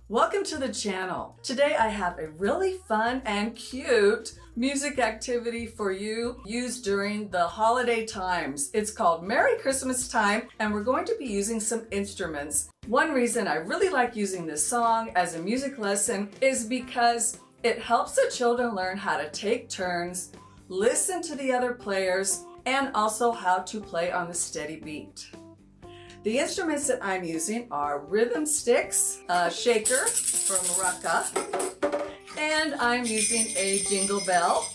Welcome to the channel. Today I have a really fun and cute music activity for you used during the holiday times. It's called Merry Christmas Time, and we're going to be using some instruments. One reason I really like using this song as a music lesson is because it helps the children learn how to take turns, listen to the other players, and also how to play on the steady beat. The instruments that I'm using are rhythm sticks, a shaker from Rucka, and I'm using a jingle bell,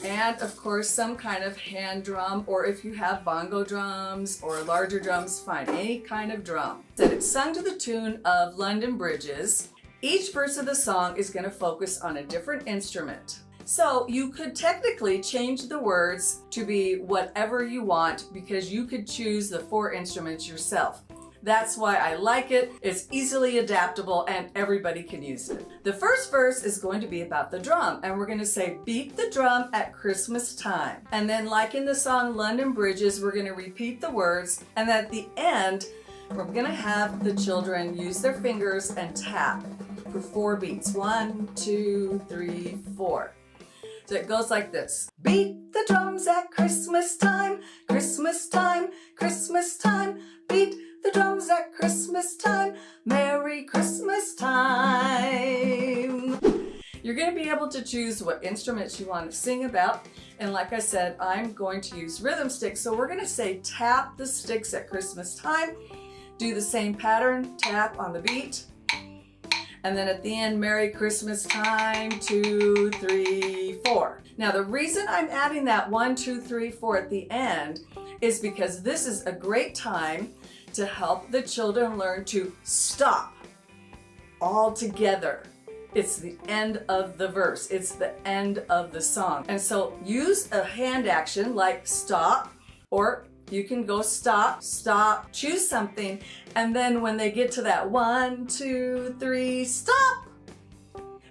and of course some kind of hand drum, or if you have bongo drums or larger drums, fine, any kind of drum. That it's sung to the tune of London Bridges. Each verse of the song is going to focus on a different instrument. So you could technically change the words to be whatever you want because you could choose the 4 instruments yourself. That's why I like it. It's easily adaptable and everybody can use it. The first verse is going to be about the drum, and we're going to say beat the drum at Christmas time. And then like in the song London Bridges, we're going to repeat the words, and at the end we're going to have the children use their fingers and tap for 4 beats. 1, 2, 3, 4. So it goes like this. Beat the drums at Christmas time, Christmas time, Christmas time. Beat the drums at Christmas time, Merry Christmas time. You're going to be able to choose what instruments you want to sing about. And like I said, I'm going to use rhythm sticks. So we're going to say tap the sticks at Christmas time. Do the same pattern, tap on the beat. And then at the end, Merry Christmas time, 2, 3, 4. Now the reason I'm adding that 1, 2, 3, 4 at the end is because this is a great time to help the children learn to stop all together. It's the end of the verse. It's the end of the song. And so use a hand action like stop, or you can go stop, stop, choose something, and then when they get to that 1, 2, 3, stop!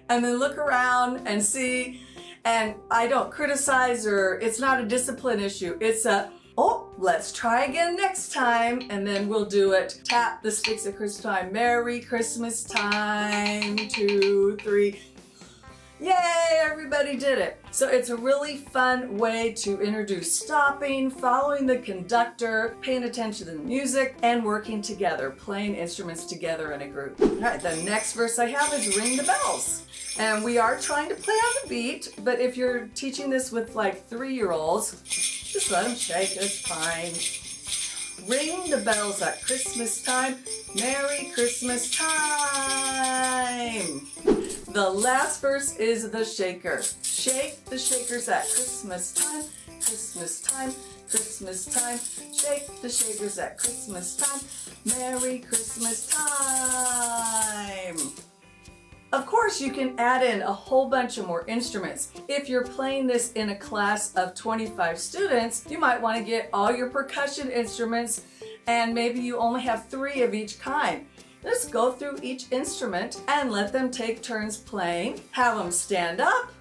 And then look around and see, and I don't criticize, or it's not a discipline issue. It's a, oh, let's try again next time, and then we'll do it. Tap the sticks at Christmas time, Merry Christmas time, 2, 3. Yay, everybody did it. So it's a really fun way to introduce stopping, following the conductor, paying attention to the music, and working together, playing instruments together in a group. All right, the next verse I have is Ring the Bells. And we are trying to play on the beat, but if you're teaching this with like 3-year-olds, just let them shake, it's fine. Ring the bells at Christmas time, Merry Christmas time. The last verse is the shaker. Shake the shakers at Christmas time, Christmas time, Christmas time. Shake the shakers at Christmas time, Merry Christmas time. Of course, you can add in a whole bunch of more instruments. If you're playing this in a class of 25 students, you might want to get all your percussion instruments, and maybe you only have 3 of each kind. Just go through each instrument and let them take turns playing. Have them stand up,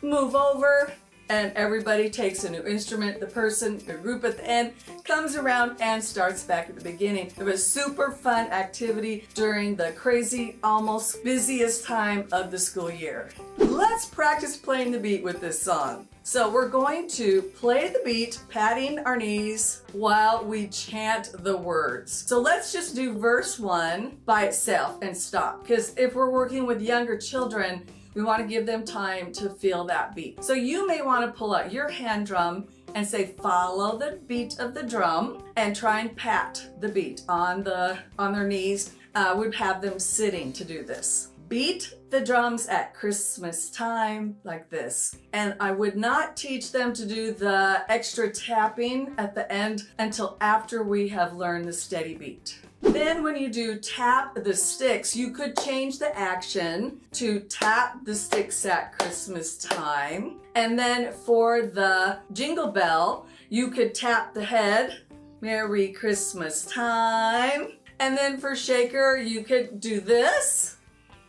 move over, and everybody takes a new instrument. The group at the end comes around and starts back at the beginning. It was a super fun activity during the crazy, almost busiest time of the school year. Let's practice playing the beat with this song. So we're going to play the beat, patting our knees while we chant the words. So let's just do verse 1 by itself and stop, because if we're working with younger children, we want to give them time to feel that beat. So you may want to pull out your hand drum and say, follow the beat of the drum, and try and pat the beat on their knees. We'd have them sitting to do this. Beat the drums at Christmas time, like this. And I would not teach them to do the extra tapping at the end until after we have learned the steady beat. Then when you do tap the sticks, you could change the action to tap the sticks at Christmas time. And then for the jingle bell, you could tap the head, Merry Christmas time. And then for shaker, you could do this,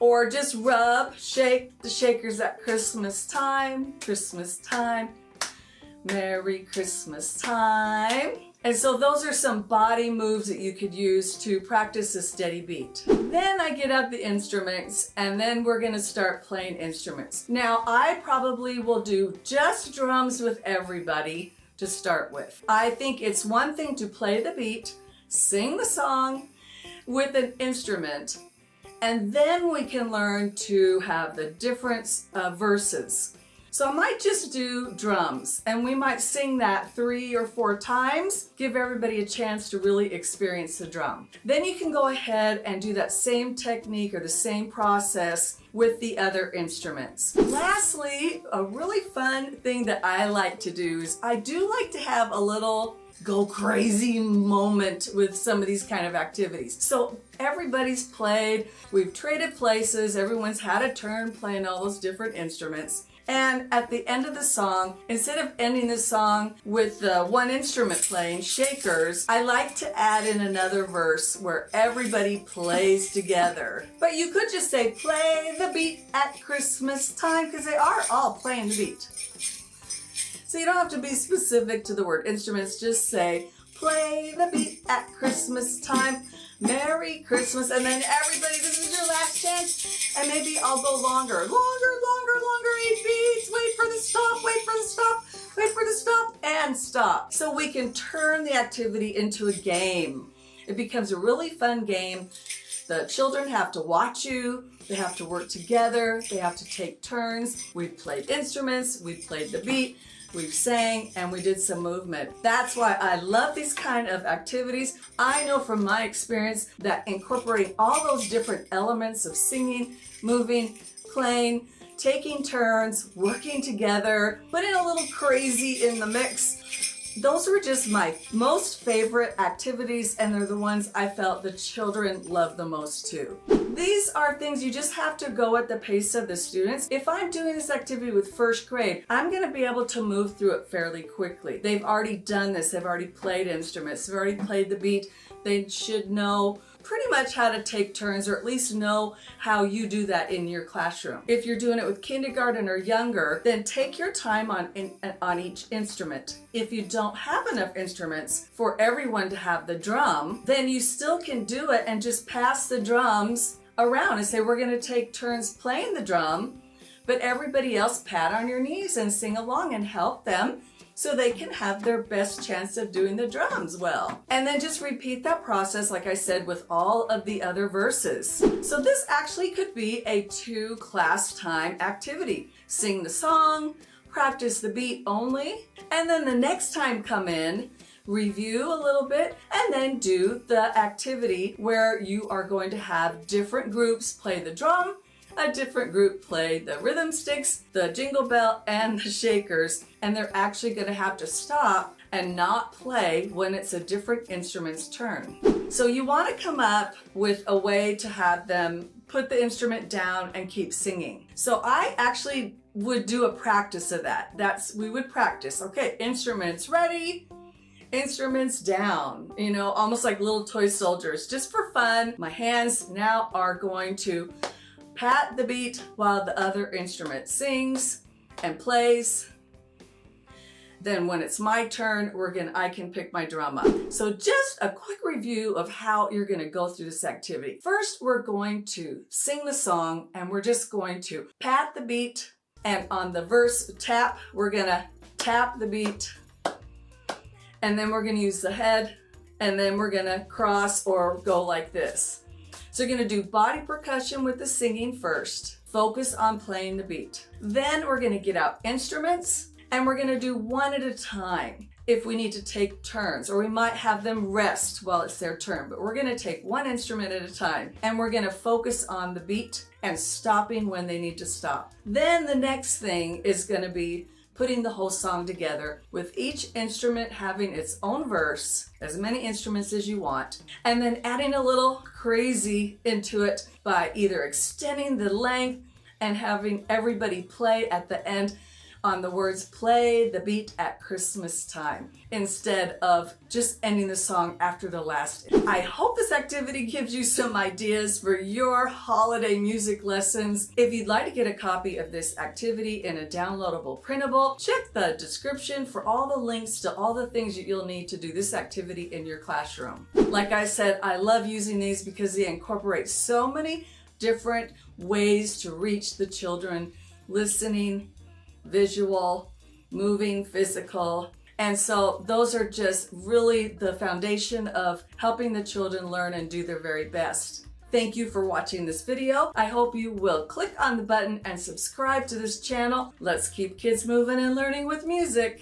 or just rub, shake the shakers at Christmas time, Merry Christmas time. And so those are some body moves that you could use to practice a steady beat. Then I get out the instruments and then we're gonna start playing instruments. Now I probably will do just drums with everybody to start with. I think it's one thing to play the beat, sing the song with an instrument, and then we can learn to have the different verses. So I might just do drums and we might sing that 3 or 4 times, give everybody a chance to really experience the drum. Then you can go ahead and do that same technique or the same process with the other instruments. Lastly, a really fun thing that I like to do is I do like to have a little go crazy moment with some of these kind of activities. So everybody's played, we've traded places, everyone's had a turn playing all those different instruments. And at the end of the song, instead of ending the song with the one instrument playing, shakers, I like to add in another verse where everybody plays together. But you could just say, play the beat at Christmas time, because they are all playing the beat. So you don't have to be specific to the word instruments, just say, play the beat at Christmas time, Merry Christmas, and then everybody, this is your last chance, and maybe I'll go longer, 8 beats, wait for the stop, wait for the stop, wait for the stop, and stop. So we can turn the activity into a game. It becomes a really fun game. The children have to watch you, they have to work together, they have to take turns. We've played instruments, we've played the beat, we've sang, and we did some movement. That's why I love these kind of activities. I know from my experience that incorporating all those different elements of singing, moving, playing, taking turns, working together, putting a little crazy in the mix, those were just my most favorite activities, and they're the ones I felt the children loved the most too. These are things you just have to go at the pace of the students. If I'm doing this activity with first grade, I'm going to be able to move through it fairly quickly. They've already done this. They've already played instruments. They've already played the beat. They should know pretty much how to take turns, or at least know how you do that in your classroom. If you're doing it with kindergarten or younger, then take your time on each instrument. If you don't have enough instruments for everyone to have the drum, then you still can do it and just pass the drums around and say, we're going to take turns playing the drum, but everybody else pat on your knees and sing along and help them so they can have their best chance of doing the drums well. And then just repeat that process, like I said, with all of the other verses. So this actually could be a 2 class time activity. Sing the song, practice the beat only, and then the next time come in, review a little bit, and then do the activity where you are going to have different groups play the drum, a different group play the rhythm sticks, the jingle bell, and the shakers, and they're actually going to have to stop and not play when it's a different instrument's turn. So you want to come up with a way to have them put the instrument down and keep singing. So I actually would do a practice of that. We would practice, okay, instruments ready, instruments down, you know, almost like little toy soldiers, just for fun. My hands now are going to pat the beat while the other instrument sings and plays. Then when it's my turn, I can pick my drum up. So just a quick review of how you're going to go through this activity. First, we're going to sing the song and we're just going to pat the beat, and on the verse tap, we're going to tap the beat, and then we're going to use the head, and then we're going to cross or go like this. So you're going to do body percussion with the singing first. Focus on playing the beat. Then we're going to get out instruments and we're going to do one at a time. If we need to take turns, or we might have them rest while it's their turn, but we're going to take one instrument at a time and we're going to focus on the beat and stopping when they need to stop. Then the next thing is going to be putting the whole song together with each instrument having its own verse, as many instruments as you want, and then adding a little crazy into it by either extending the length and having everybody play at the end on the words play the beat at Christmas time instead of just ending the song after the last. I hope this activity gives you some ideas for your holiday music lessons. If you'd like to get a copy of this activity in a downloadable printable, check the description for all the links to all the things that you'll need to do this activity in your classroom. Like I said, I love using these because they incorporate so many different ways to reach the children: listening, visual, moving, physical. And so those are just really the foundation of helping the children learn and do their very best. Thank you for watching this video. I hope you will click on the button and subscribe to this channel. Let's keep kids moving and learning with music.